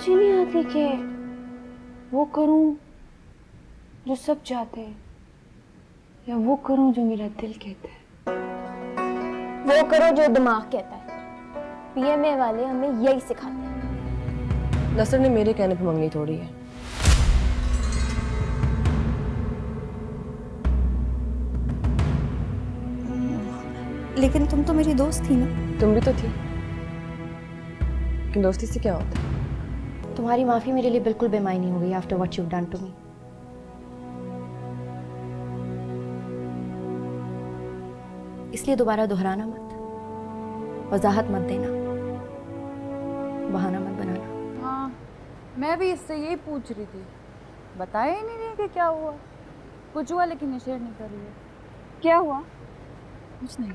समझ ही नहीं आती कि वो करूं जो सब चाहते हैं या वो करूं जो मेरा दिल कहता है। वो करो जो दिमाग कहता है। पीएमए वाले हमें यही सिखाते हैं। नसर ने मेरे कहने पे मंगनी तोड़ी है। लेकिन तुम तो मेरी दोस्त थी ना। तुम भी तो थी, लेकिन दोस्ती से क्या होता है? तुम्हारी माफी मेरे लिए बिल्कुल बेमायनी हो गई after what you done to me. इसलिए दोबारा दोहराना मत, वजाहत मत देना, बहाना मत बनाना। हाँ, मैं भी इससे यही पूछ रही थी, बताया ही नहीं रही कि क्या हुआ। कुछ हुआ लेकिन ये शेयर नहीं कर रही है। क्या हुआ? कुछ नहीं।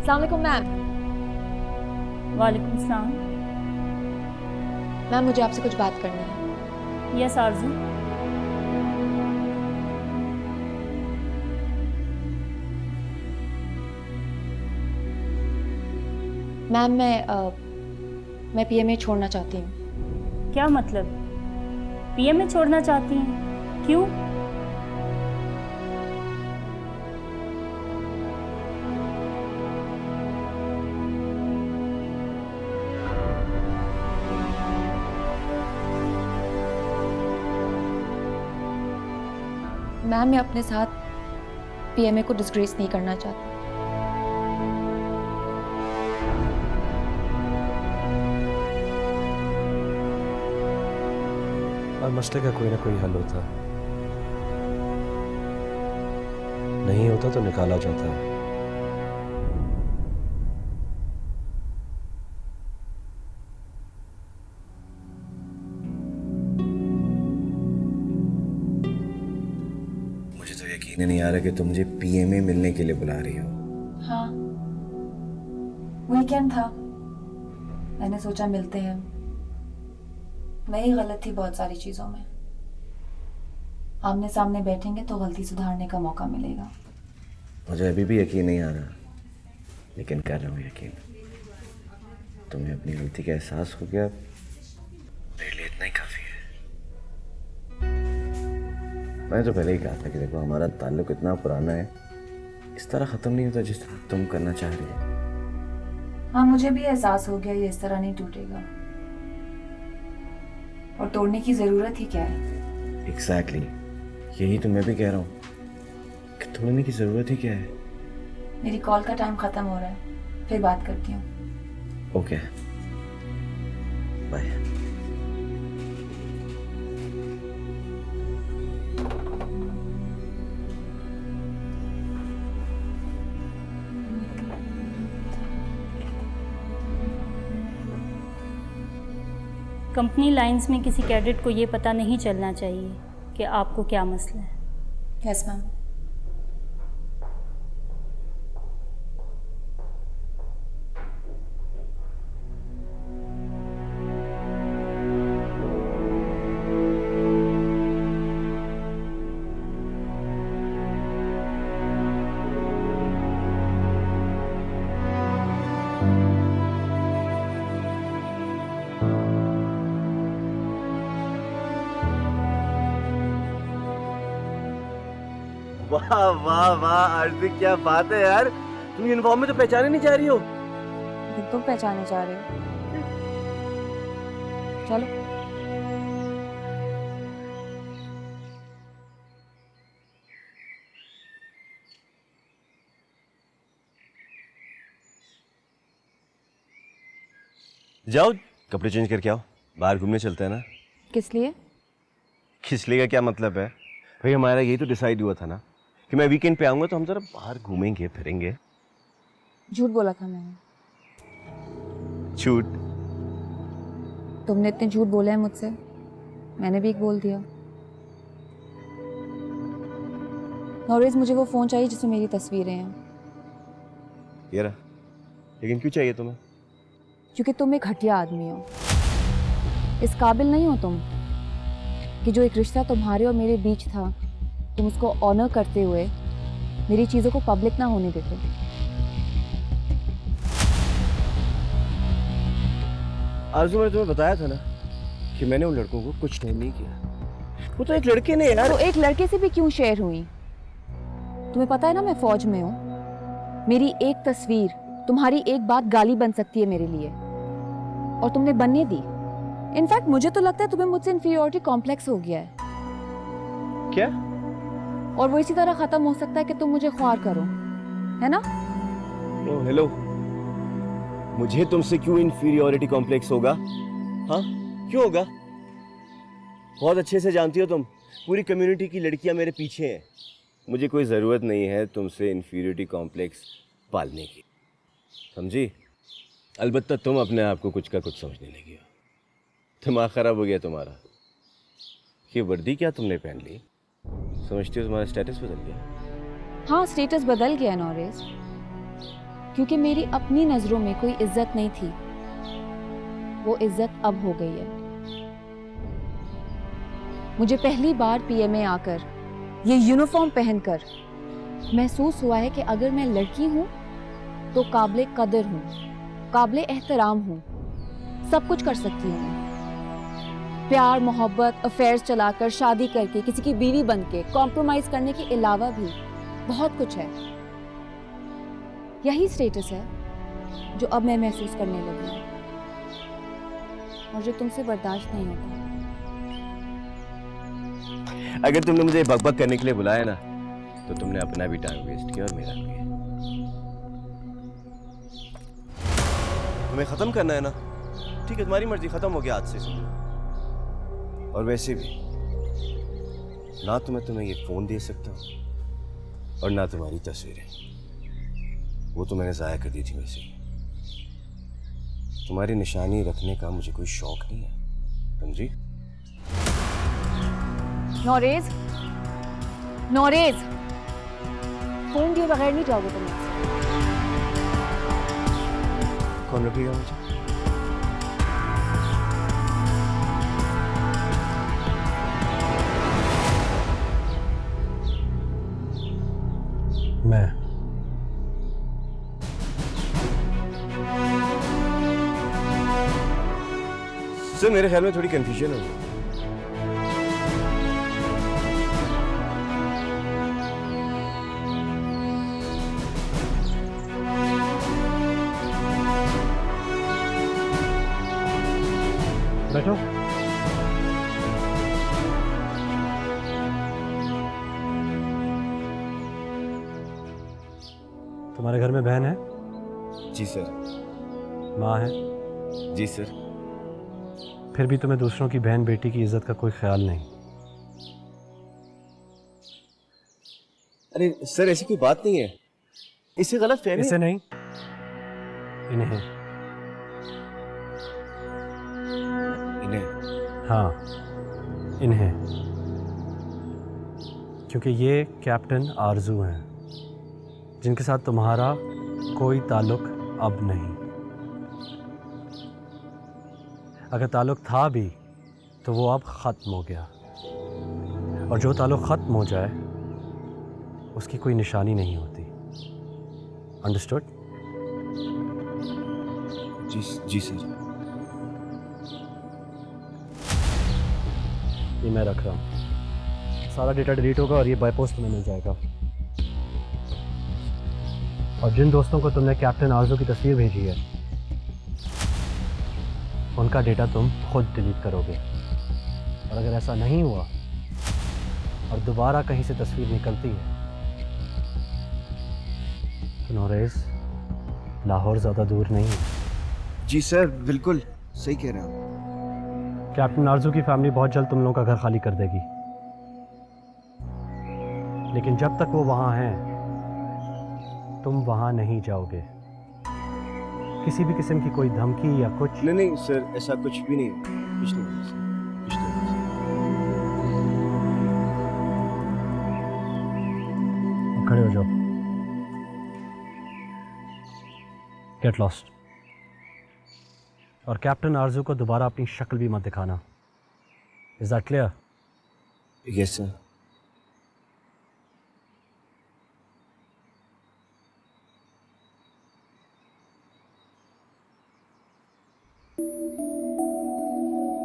अस्सलाम वालेकुम मैम। वालेकुम सलाम। मैम मुझे आपसे कुछ बात करनी है। यस आरजू। मैम मैं पीएमए छोड़ना चाहती हूँ। क्या मतलब? पीएमए छोड़ना चाहती हैं? क्यों? मैम मैं अपने साथ पीएमए को डिस्ग्रेस नहीं करना चाहती। और मसले का कोई ना कोई हल होता, नहीं होता तो निकाला जाता है। मुझे तो यकीन ही नहीं आ रहा कि तुम मुझे पीएमए मिलने के लिए बुला रही हो। हाँ, वीकेंड था, मैंने सोचा मिलते हैं। मैं ही गलत थी बहुत सारी चीजों में। आमने सामने बैठेंगे तो गलती सुधारने का मौका मिलेगा। मुझे अभी भी यकीन नहीं आ रहा, लेकिन कर रहा हूँ यकीन। तुम्हें अपनी गलती का एहसास हो गया, मेरे लिए इतना ही काफी है। मैंने तो पहले ही कहा था कि देखो हमारा ताल्लुक इतना पुराना है, इस तरह खत्म नहीं होता जिस तरह तुम करना चाह रही हो। हाँ, मुझे भी एहसास हो गया ये इस तरह नहीं टूटेगा। और तोड़ने की जरूरत ही क्या है? एग्जैक्टली, यही तो मैं भी कह रहा हूँ कि तोड़ने की जरूरत ही क्या है। मेरी कॉल का टाइम खत्म हो रहा है, फिर बात करती हूँ। Okay, bye. कंपनी लाइंस में किसी कैडेट को ये पता नहीं चलना चाहिए कि आपको क्या मसला है। Yes ma'am. वाह वाह वाह आरती, क्या बात है यार, तुम यूनिफॉर्म में तो पहचाने नहीं जा रही हो। तुम पहचाने जा रहे हो? चलो। जाओ कपड़े चेंज करके आओ, बाहर घूमने चलते हैं ना। किस लिए? किस लिए का क्या मतलब है भाई, हमारा यही तो डिसाइड हुआ था ना कि मैं वीकेंड पे आऊंगा तो हम जरा बाहर घूमेंगे फिरेंगे। झूठ बोला था मैंने। झूठ? तुमने इतने झूठ बोले हैं मुझसे, मैंने भी एक बोल दिया। नॉरेज, मुझे वो फ़ोन चाहिए जिसमें मेरी तस्वीरें हैं, ये रहा। लेकिन क्यों चाहिए तुम्हें? क्योंकि तुम एक घटिया आदमी हो। इस काबिल नहीं हो तुम कि जो एक रिश्ता तुम्हारे और मेरे बीच था, तुम उसको ऑनर करते हुए मेरी चीज़ों को पब्लिक ना होने देते। आरज़ू, मैंने तुम्हें बताया था ना कि मैंने उन लड़कों को कुछ नहीं किया। वो तो एक लड़के ने यार। तो एक लड़के से भी क्यों शेयर हुई? तुम्हें पता है ना मैं फौज में हूँ। मेरी एक तस्वीर तुम्हारी एक बात गाली बन सकती है मेरे लिए, और तुमने बनने दी। इनफैक्ट मुझे तो लगता है तुम्हें मुझसे इंफीरियरिटी कॉम्प्लेक्स हो गया है। क्या? और वो इसी तरह खत्म हो सकता है कि तुम मुझे ख्वार करो, है ना? ओ हेलो, मुझे तुमसे क्यों इंफीरियरिटी कॉम्प्लेक्स होगा? हाँ, क्यों होगा? बहुत अच्छे से जानती हो तुम, पूरी कम्युनिटी की लड़कियां मेरे पीछे हैं। मुझे कोई ज़रूरत नहीं है तुमसे इंफीरियरिटी कॉम्प्लेक्स पालने की, समझी? अलबत्ता तुम अपने आप को कुछ का कुछ समझने लगी हो। दिमाग ख़राब हो गया तुम्हारा। ये वर्दी क्या तुमने पहन ली? समझती हो तुम्हारा स्टेटस बदल गया? हाँ, स्टेटस बदल गया नॉरेज, क्योंकि मेरी अपनी नज़रों में कोई इज्जत नहीं थी। वो इज्जत अब हो गई है। मुझे पहली बार पीएमए आकर ये यूनिफॉर्म पहनकर महसूस हुआ है कि अगर मैं लड़की हूँ तो काबिले कदर हूँ, काबिले एहतराम हूँ, सब कुछ कर सकती हूँ मैं। प्यार, मोहब्बत, अफेयर्स चलाकर, शादी करके, किसी की बीवी बनके, कॉम्प्रोमाइज करने के अलावा भी बहुत कुछ है। यही स्टेटस है जो अब मैं महसूस करने लगी हूँ, और जो तुमसे बर्दाश्त नहीं होता। अगर तुमने मुझे बकबक करने के लिए बुलाया ना, तो तुमने अपना भी टाइम वेस्ट किया और मेरा भी। तुम्हें खत्म करना है ना? ठीक है, तुम्हारी मर्जी, खत्म हो गया आज से। और वैसे भी ना तो मैं तुम्हें ये फोन दे सकता हूँ और ना तुम्हारी तस्वीरें। वो तो मैंने जाया कर दी थी। वैसे तुम्हारी निशानी रखने का मुझे कोई शौक नहीं है, समझी? नॉरेज, नॉरेज, फोन दिए बगैर नहीं जाओगे तुम यहाँ से। कौन रखेगा मुझे? मैं। सर, मेरे ख्याल में थोड़ी कंफ्यूजन हो गई। बैठो। तुम्हारे घर में बहन है? जी सर। माँ है? जी सर। फिर भी तुम्हें दूसरों की बहन बेटी की इज्जत का कोई ख्याल नहीं। अरे सर, ऐसी कोई बात नहीं है, इससे गलत फहमी। इसे नहीं, इन्हें। इन्हें? हाँ, इन्हें। क्योंकि ये कैप्टन आरजू हैं, जिनके साथ तुम्हारा कोई ताल्लुक अब नहीं। अगर ताल्लुक था भी तो वो अब ख़त्म हो गया, और जो ताल्लुक ख़त्म हो जाए उसकी कोई निशानी नहीं होती। अंडरस्टूड? जी जी सर। ये मैं रख रहा हूँ। सारा डेटा डिलीट होगा और ये बाय पोस्ट तुम्हें मिल जाएगा। और जिन दोस्तों को तुमने कैप्टन आरजू की तस्वीर भेजी है, उनका डेटा तुम खुद डिलीट करोगे। और अगर ऐसा नहीं हुआ और दोबारा कहीं से तस्वीर निकलती है तो नॉरेज, लाहौर ज़्यादा दूर नहीं है। जी सर, बिल्कुल सही कह रहे हो। कैप्टन आरजू की फैमिली बहुत जल्द तुम लोगों का घर खाली कर देगी, लेकिन जब तक वो वहाँ हैं तुम वहाँ नहीं जाओगे। किसी भी किस्म की कोई धमकी या कुछ? नहीं नहीं सर, ऐसा कुछ भी नहीं, कुछ नहीं सर, कुछ नहीं। हो जाओ। Get lost. और कैप्टन आरजू को दोबारा अपनी शक्ल भी मत दिखाना। Is that clear? Yes sir.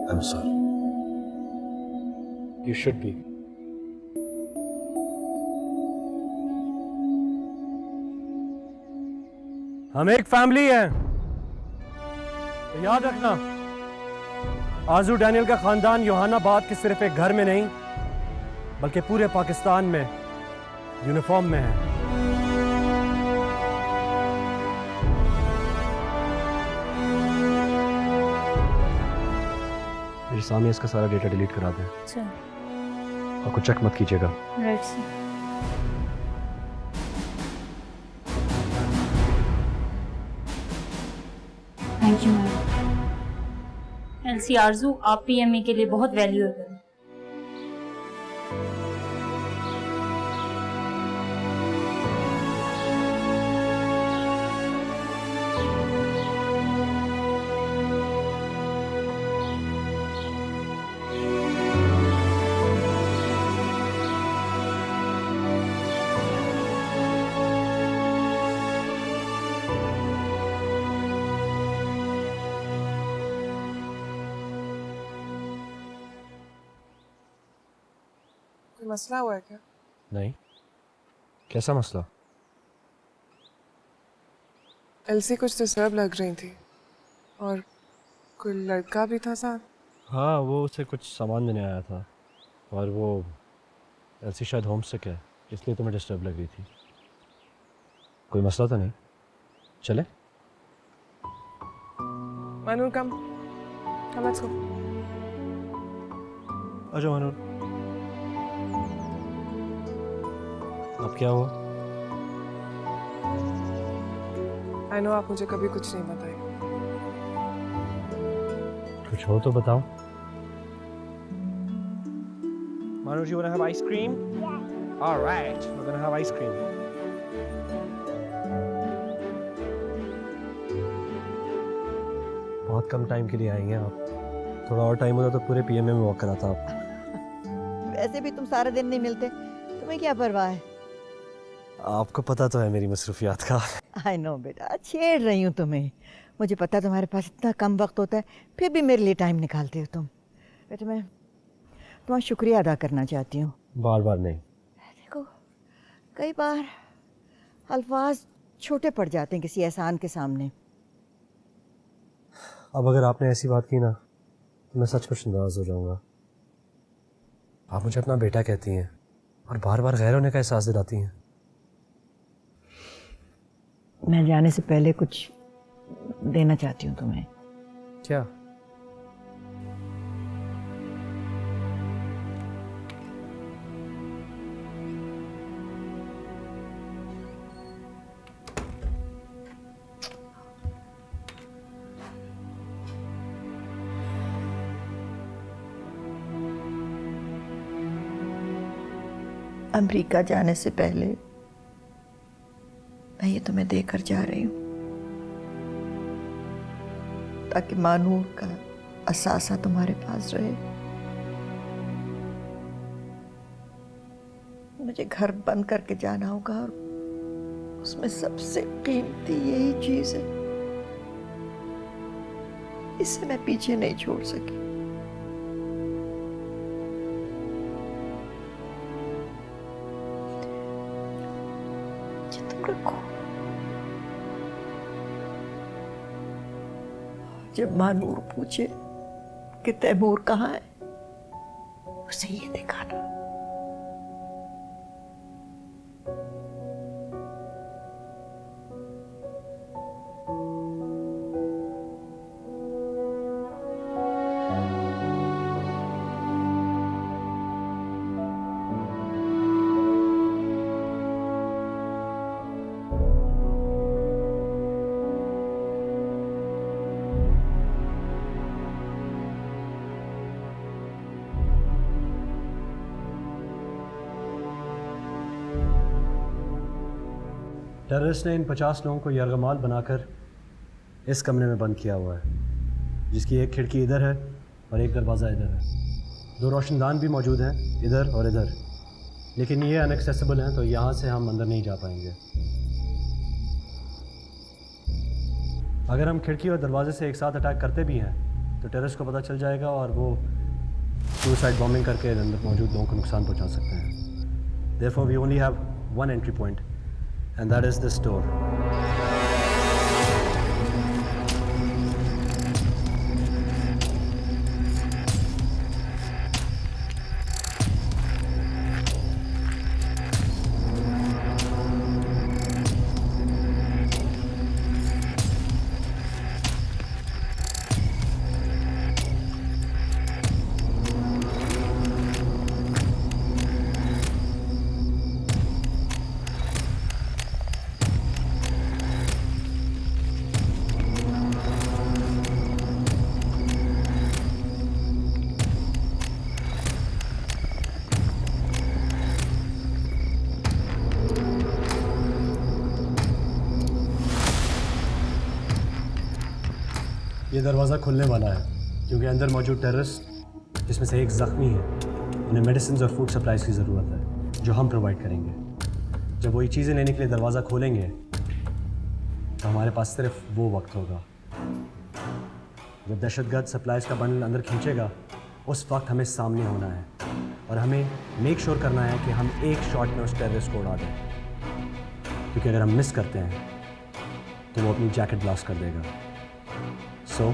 I am sorry. You should be. हम एक फैमिली हैं, तो याद रखना, आजू डैनियल का खानदान योहानाबाद के सिर्फ एक घर में नहीं बल्कि पूरे पाकिस्तान में यूनिफॉर्म में है। मेरे सामने इसका सारा डेटा डिलीट करा दें अच्छा, और कुछ चेक मत कीजिएगा। Right sir. Thank you ma'am. LC आरजू, आप पीएमए के लिए बहुत वैल्यूएबल हैं। कोई मसला हुआ है क्या? नहीं, कैसा मसला? एलसी कुछ डिस्टर्ब लग रही थी और कोई लड़का भी था साथ। हाँ, वो उसे कुछ सामान देने आया था और वो ऐसी शायद होम सिक है, इसलिए तुम्हें डिस्टर्ब लग रही थी। कोई मसला तो नहीं? चले? Manur come let's go. आजा मनूर। अब क्या हुआ? आई नो आप मुझे कभी कुछ नहीं बताए। कुछ हो तो बताओ। Manu, you wanna have ice cream? Yeah. All right, we're gonna have ice cream. बहुत कम टाइम के लिए आएंगे आप। थोड़ा और टाइम होता तो पूरे पीएमए में वॉक कराता आप। वैसे भी तुम सारे दिन नहीं मिलते, तुम्हें क्या परवाह है? आपको पता तो है मेरी मसरूफियात का। आई नो बेटा, छेड़ रही हूँ तुम्हें। मुझे पता है तुम्हारे पास इतना कम वक्त होता है, फिर भी मेरे लिए टाइम निकालते हो तुम। बेटा मैं तुम्हारा शुक्रिया अदा करना चाहती हूँ। बार बार नहीं। देखो, कई बार अल्फाज छोटे पड़ जाते हैं किसी एहसान के सामने। अब अगर आपने ऐसी बात की ना तो मैं सचमुच नाराज हो जाऊंगा। आप मुझे अपना बेटा कहती हैं और बार बार गैर होने का एहसास दिलाती हैं। मैं जाने से पहले कुछ देना चाहती हूँ तुम्हें। क्या? अमेरिका जाने से पहले मैं ये तुम्हें देकर जा रही हूँ ताकि मानूर का असासा तुम्हारे पास रहे। मुझे घर बंद करके जाना होगा और उसमें सबसे कीमती यही चीज है, इसे मैं पीछे नहीं छोड़ सकी। रखो। जब मानूर पूछे कि तैमूर कहाँ है, उसे ये दिखाना। टेररिस्ट ने इन 50 लोगों को यरगमाल बनाकर इस कमरे में बंद किया हुआ है, जिसकी एक खिड़की इधर है और एक दरवाज़ा इधर है। 2 रोशनदान भी मौजूद हैं, इधर और इधर, लेकिन ये अनएक्सेसिबल हैं, तो यहाँ से हम अंदर नहीं जा पाएंगे। अगर हम खिड़की और दरवाजे से एक साथ अटैक करते भी हैं तो टेररिस्ट को पता चल जाएगा और वो सुसाइड बॉम्बिंग करके अंदर मौजूद लोगों को नुकसान पहुँचा सकते हैं। Therefore, we only have one entry point, and that is this door. ये दरवाज़ा खुलने वाला है क्योंकि अंदर मौजूद टेररिस्ट, जिसमें से एक ज़ख्मी है, उन्हें मेडिसिन और फूड सप्लाईज़ की ज़रूरत है, जो हम प्रोवाइड करेंगे। जब वो ये चीज़ें लेने के लिए दरवाज़ा खोलेंगे तो हमारे पास सिर्फ वो वक्त होगा। जब दहशतगर्द सप्लाईज़ का बंडल अंदर खींचेगा, उस वक्त हमें सामने होना है और हमें मेक श्योर करना है कि हम एक शॉट में उस टेररिस्ट को उड़ा दें, क्योंकि अगर हम मिस करते हैं तो वो अपनी जैकेट ब्लास्ट कर देगा। So,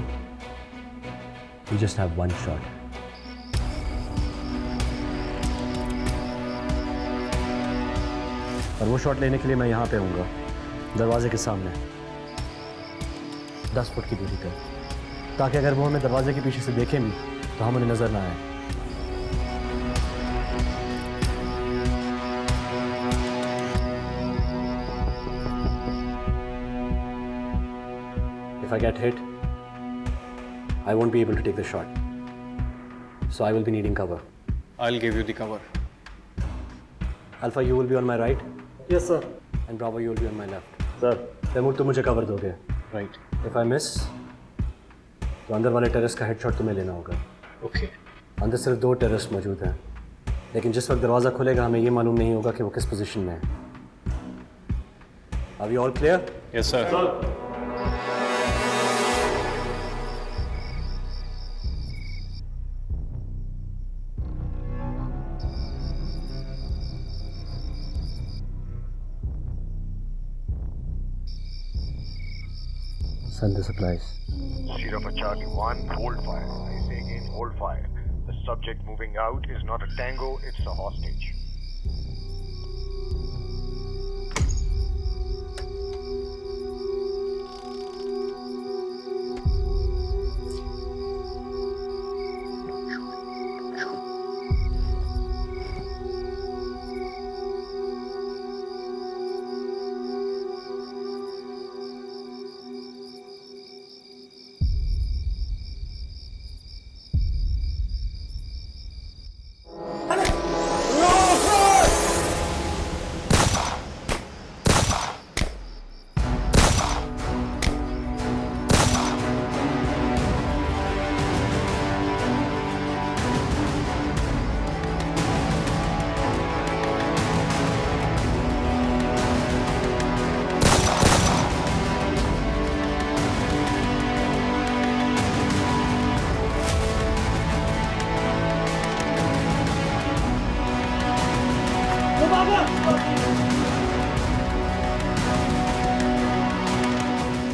we just have one shot. और वो शॉट लेने के लिए मैं यहाँ पे आऊँगा, दरवाजे के सामने 10 फुट की दूरी पर, ताकि अगर वो हमें दरवाजे के पीछे से देखें भी तो हम उन्हें नज़र ना आए। If I get hit, I won't be able to take the shot. So I will be needing cover. I'll give you the cover. Alpha, you will be on my right. Yes, sir. And Bravo, you will be on my left. Sir. Taimur, तुम मुझे cover दोगे. Right. If I miss, तो अंदर वाले terrorist का headshot तुम्हें लेना होगा. Okay. अंदर सिर्फ 2 टेररिस्ट मौजूद हैं, लेकिन जिस वक्त दरवाज़ा खुलेगा हमें ये मालूम नहीं होगा कि वो किस पोजीशन में है. Are we all clear? Yes, sir. Send the supplies. Sierra for Charlie 1, hold fire. I say again, hold fire. The subject moving out is not a tango, it's a hostage.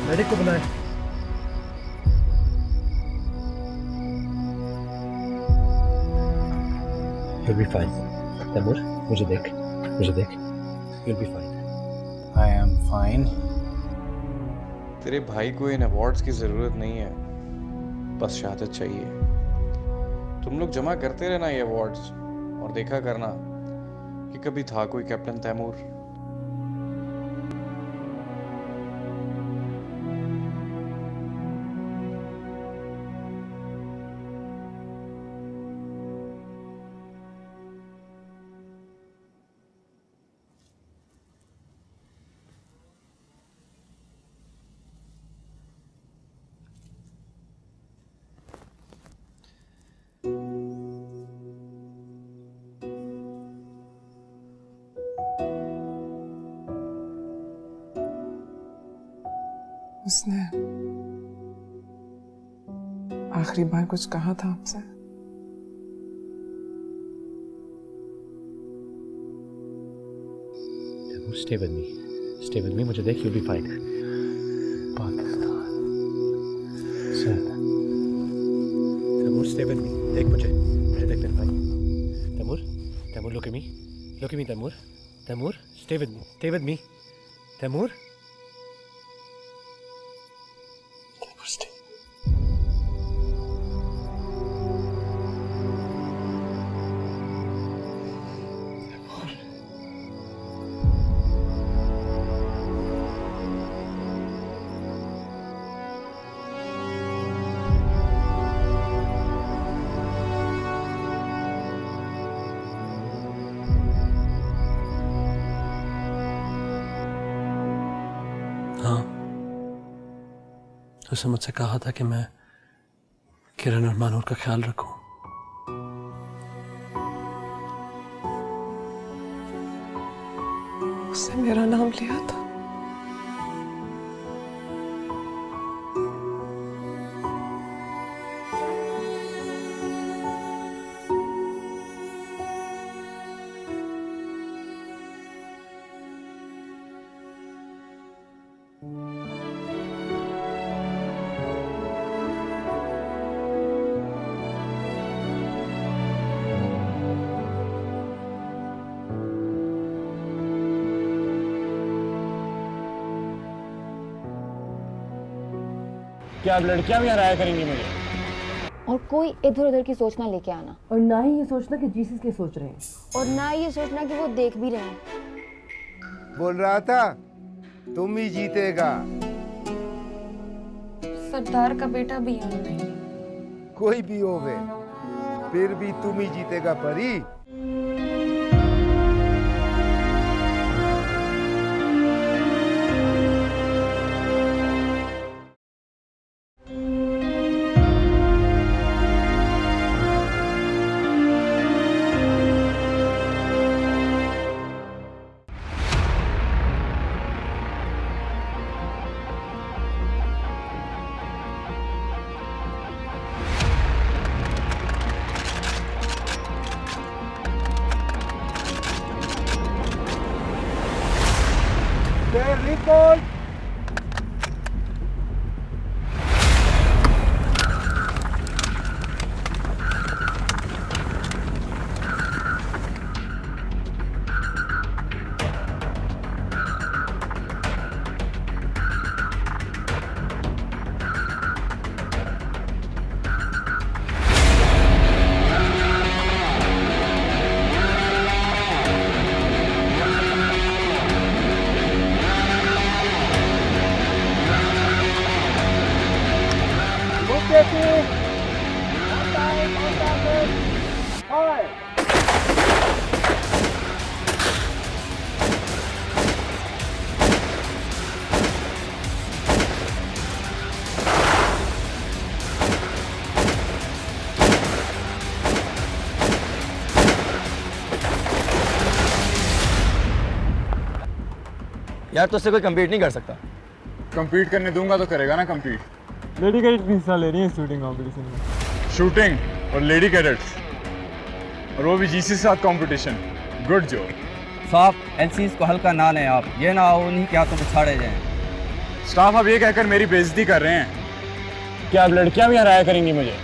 Medic को बुलाएं। You'll be fine. Taimur, मुझे देख, मुझे देख। You'll be fine. I am fine. तेरे भाई को इन awards की ज़रूरत नहीं है, बस शहादत चाहिए। तुम लोग जमा करते रहना ये अवार्ड्स और देखा करना कि कभी था कोई कैप्टन तैमूर। उसने आखिरी बार कुछ कहा था आपसे? Stay with me. Stay with me. मुझे देख, you'll be fine. Pakistan. Taimur, stay with me. देख मुझे देख मेरे भाई। Taimur, Taimur, look at me. Look at me, Taimur. Taimur, stay with me. Stay with me. Taimur. Taimur, stay. हाँ, उसने मुझसे कहा था कि मैं किरण और मानूर का ख्याल रखूं। उसने मेरा नाम लिया था। क्या अब लड़कियां भी हराया करेंगी मुझे? और कोई इधर उधर की सोच ना लेके आना, और ना ही ये सोचना कि जीसस के सोच रहे हैं, और ना ये सोचना कि वो देख भी रहे हैं। बोल रहा था तुम ही जीतेगा। सरदार का बेटा भी यहाँ नहीं। कोई भी होवे फिर भी तुम ही जीतेगा परी। रिपोर्ट। यार तुझसे कोई कम्पीट नहीं कर सकता। कंपीट करने दूंगा तो करेगा ना कंपीट। लेडी कैडेट भी हिस्सा ले रही है शूटिंग कंपटीशन में। शूटिंग और लेडी कैडेट्स, और वो भी जीसी के साथ कंपटीशन। गुड जॉब साहब। एलसीज को हल्का ना लें आप, ये ना हो नहीं क्या तुम छाड़े जाएं। स्टाफ अब ये कहकर मेरी बेइज्जती कर रहे हैं कि अब लड़कियां भी हराया करेंगी मुझे।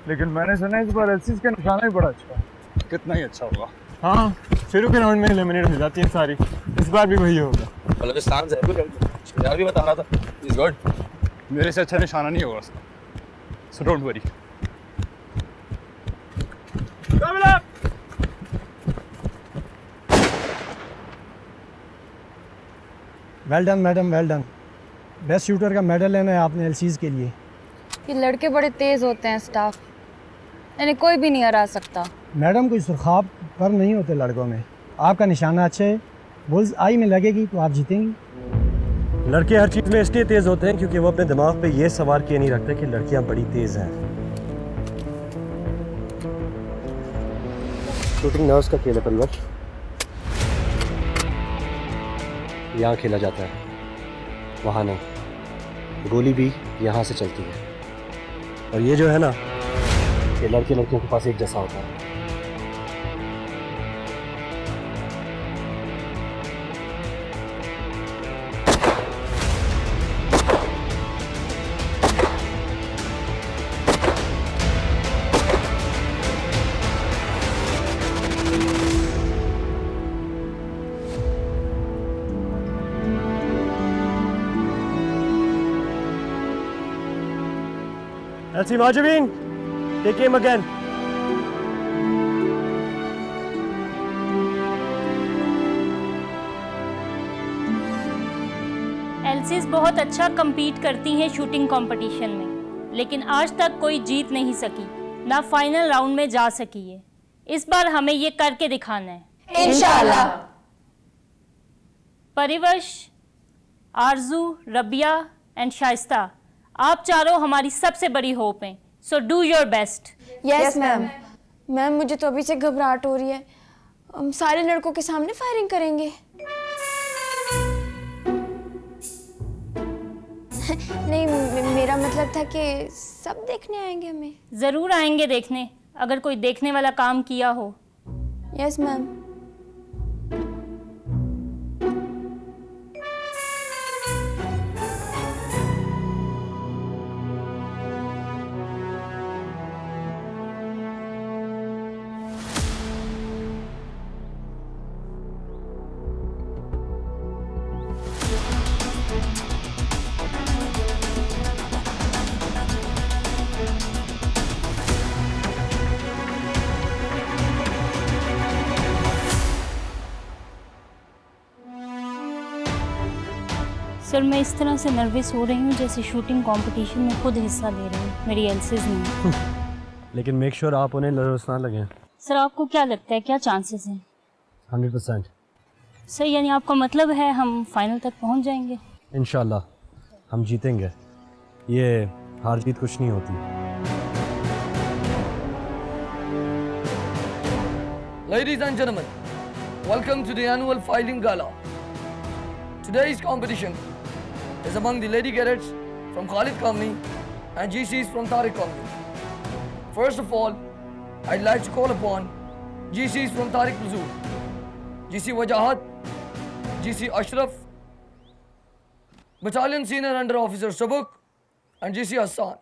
लेकिन मैंने सुना इस बार एलसीज का निशाना ही बड़ा अच्छा है। कितना ही अच्छा होगा। हाँ, शुरू के राउंड में एलिमिनेट हो जाती है सारी, इस बार भी वही होगा। बलूचिस्तान से यार भी बता रहा था। Is good. मेरे से अच्छा निशाना नहीं होगा उसका, so don't worry. Well done madam, well done. Best shooter का मेडल लेना है आपने एलसीज के लिए। ये लड़के बड़े तेज होते हैं स्टाफ, इन्हें कोई भी नहीं हरा सकता। मैडम कोई सुरखाब पर नहीं होते लड़कों में। आपका निशाना अच्छा है, बुल्स आई में लगेगी तो आप जीतेंगी। लड़के हर चीज़ में इसलिए तेज़ होते हैं क्योंकि वो अपने दिमाग पे ये सवार किए नहीं रखते कि लड़कियां बड़ी तेज़ हैं। शूटिंग नर्व्स का खेल है परिवर, यहाँ खेला जाता है, वहाँ नहीं। गोली भी यहाँ से चलती है। और ये जो है ना, ये लड़के लड़कियों के पास एक जैसा होता है। Elsie Marjabin, take aim again. एल्सीज बहुत अच्छा compete करती हैं शूटिंग कंपटीशन में, लेकिन आज तक कोई जीत नहीं सकी, ना फाइनल राउंड में जा सकी है। इस बार हमें ये करके दिखाना है इंशाल्लाह। परिवश, आरजू, रबिया एंड शाइस्ता, आप चारों हमारी सबसे बड़ी होप हैं, so do your best. Yes ma'am. Ma'am मुझे तो अभी से घबराहट हो रही है, हम सारे लड़कों के सामने फायरिंग करेंगे। नहीं, मेरा मतलब था कि सब देखने आएंगे हमें। ज़रूर आएंगे देखने, अगर कोई देखने वाला काम किया हो। Yes ma'am. सर मैं इस तरह से नर्वस हो रही हूँ जैसे शूटिंग कंपटीशन में खुद हिस्सा ले रही हूँ, मेरी एल्सीज नहीं। लेकिन मेक श्योर आप उन्हें नर्वस ना लगें। सर आपको क्या लगता है, क्या चांसेस हैं? 100%। सर यानी आपका मतलब है हम फाइनल तक पहुँच जाएंगे? इंशाल्लाह हम जीतेंगे, ये हार जीत कुछ नहीं होती। Ladies and gentlemen, welcome to the annual filing gala. Today's competition is among the Lady Cadets from Khalid Company and GCs from Tariq Company. First of all, I'd like to call upon GCs from Tariq Platoon, GC Wajahat, GC Ashraf, Battalion Senior Under Officer Sabuk, and GC Hassan.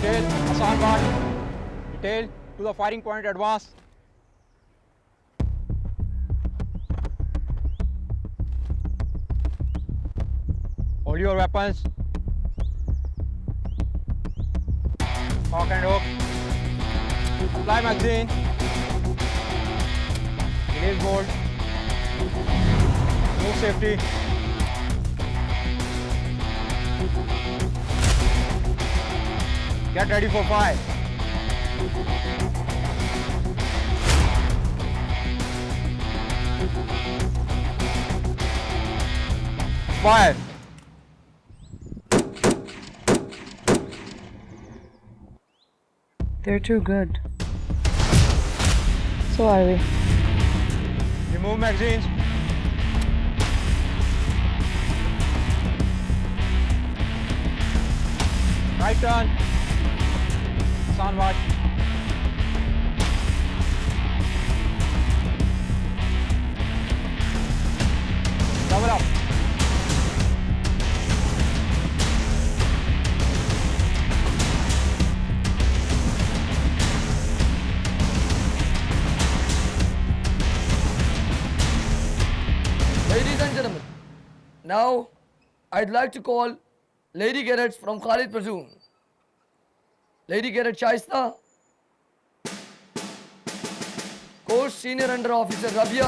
Detail, Hassan Bhatt. Detail to the firing point, advance. Hold your weapons. Cock and hook. Apply magazine. Release bolt. Move safety. Get ready for fire. Fire. They're too good. So are we. Remove magazines. Right turn. Hassan watch. Double up. Ladies and gentlemen, now I'd like to call Lady Cadets from Khalid Platoon. Lady Cadet Shaista, Course Senior Under Officer Rabia,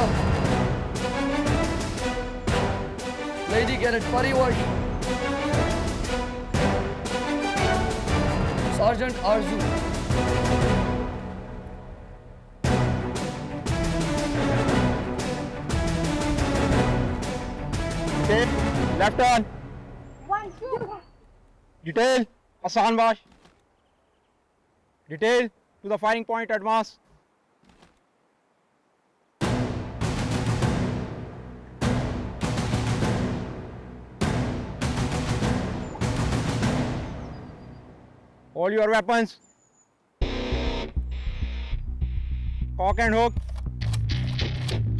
Lady Cadet Pariwash, Sergeant Arzu. Okay, left turn. Detail, Hassan Bash. Detail to the firing point, advance. Hold your weapons. Cock and hook.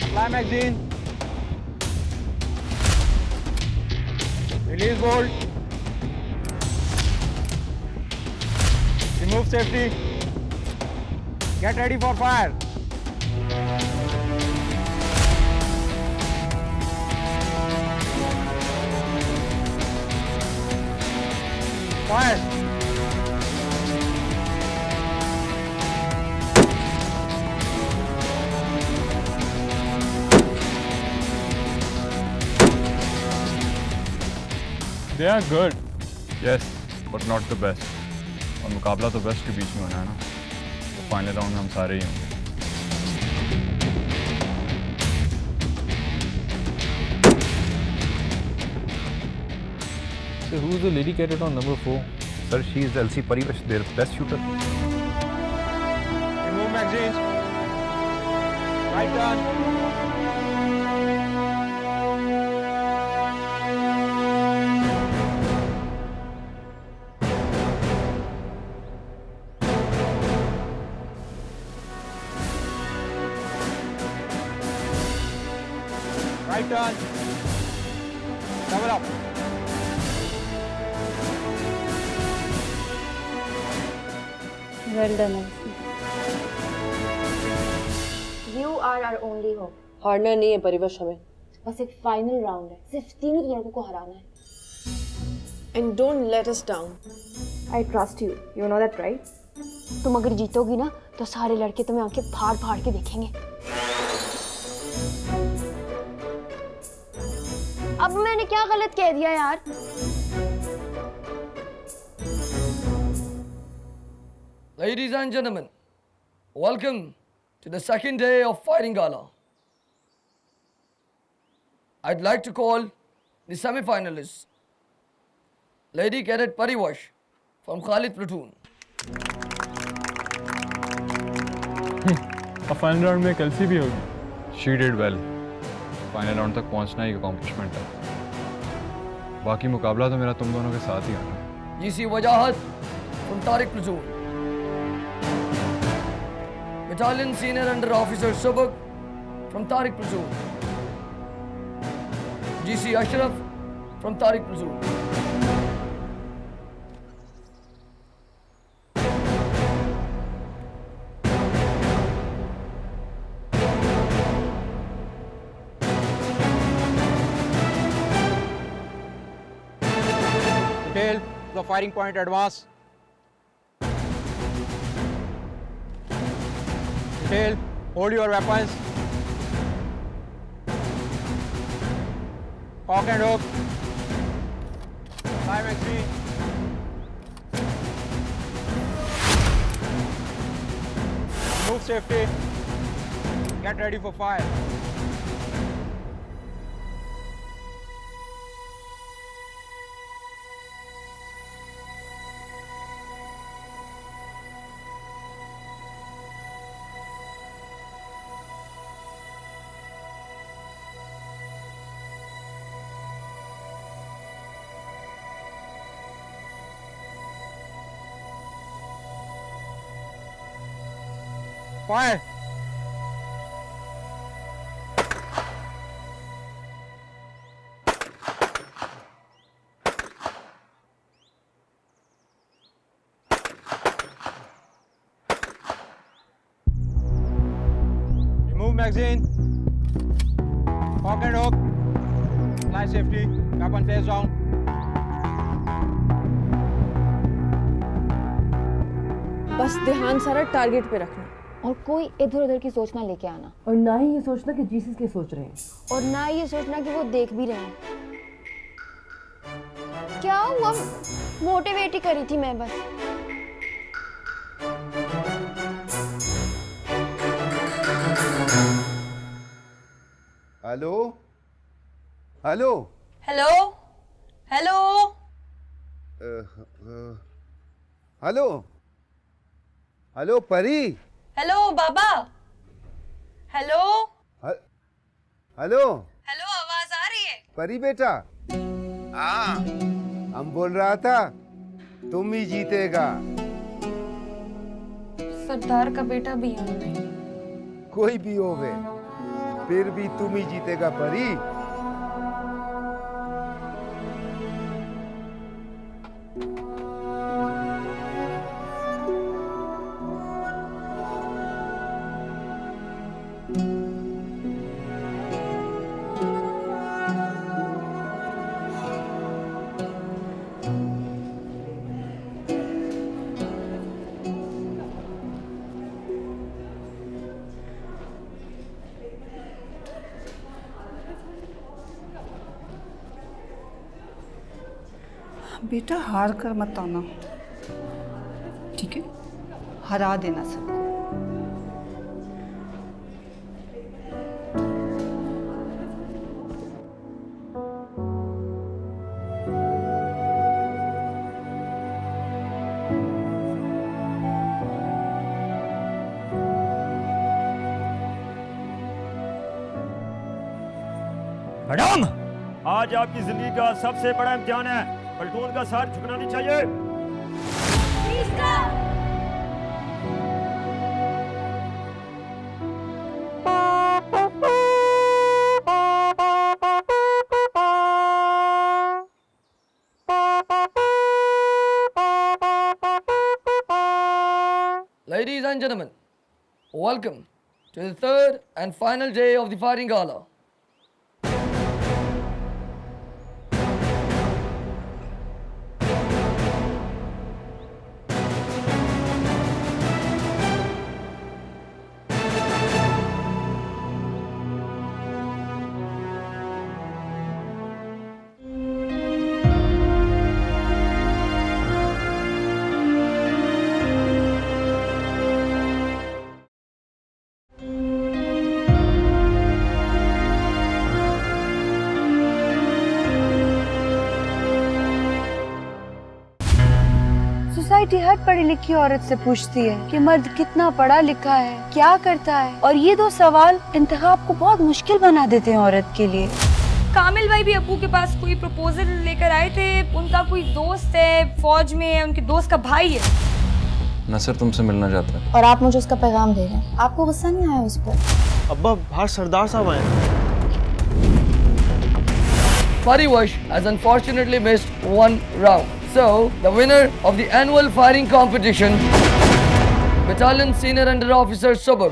Apply magazine. Release bolt. Remove safety. Get ready for fire. Fire. They are good, yes, but not the best. और मुकाबला तो best के बीच में होना है ना, तो final round में हम सारे ही होंगे. So who is the lady cadet on number 4? Sir, she is Elsie Pariwash, their best shooter. Remove magazines. Right turn. Right turn. Double up. Well done, Elsie. You are our only hope. हारना नहीं है परिवश हमें. बस एक final round है. सिर्फ तीनों लड़कों को हराना है. And don't let us down. I trust you. You know that, right? तुम अगर जीतोगी ना तो सारे लड़के तुम्हें आंखें फाड़ फाड़ के देखेंगे. अब मैंने क्या गलत कह दिया यार? Ladies and gentlemen, welcome to the second day of Fighting Gala. I'd like to call the semi-finalists. Lady Cadet Pariwash from Khalid Platoon. अब फाइनल राउंड में एल्सी भी होगी. She did well. Final round तक पहुंचना ही accomplishment है. बाकी मुकाबला तो मेरा तुम दोनों के साथ ही आना. GC Wajahat from Tariq Platoon. Battalion Senior Under Officer Subak from Tariq Platoon. GC Ashraf from Tariq Platoon. Detail to the firing point, advance. Detail, hold your weapons. Cock and hook. Apply magazine. Remove safety. Get ready for fire. Fire! Remove magazine. Cock and hook. Apply safety. Weapon face down. बस ध्यान सारा target पे रखना. और कोई इधर उधर की सोच ना लेके आना। और ना ही ये सोचना कि जीसस के सोच रहे हैं। और ना ये सोचना कि वो देख भी रहे हैं। क्या हुआ? मोटिवेट ही करी थी मैं बस। Hello hello hello hello hello hello परी। हेलो बाबा। हेलो हेलो हेलो, आवाज आ रही है? परी बेटा, हाँ हम बोल रहा था तुम ही जीतेगा। सरदार का बेटा भी है उनमें। कोई भी होवे फिर भी तुम ही जीतेगा परी। बेटा हार कर मत आना, ठीक है? हरा देना सबको। मैडम, आज आपकी जिंदगी का सबसे बड़ा इम्तिहान है। पलटून का सर झुकना नहीं चाहिए। Ladies and gentlemen, welcome to the third and final day of the fighting gala. Society हर पढ़ी लिखी औरत से पूछती है कि मर्द कितना पढ़ा लिखा है, क्या करता है, और ये दो सवाल इंतखाब को बहुत मुश्किल बना देते हैं औरत के लिए। कामिल भाई भी अब्बू के पास कोई प्रपोजल लेकर आए थे। उनका कोई दोस्त है फौज में, है उनके दोस्त का भाई है। नसर तुमसे मिलना चाहता है। और आप मुझे उसका पैगाम दे रहे हैं। आपको गुस्सा नहीं आया उस पर? अब्बा, बाहर सरदार साहब आए। Parivash has unfortunately missed one round. So, the winner of the annual firing competition, Battalion Senior Under Officer Subur,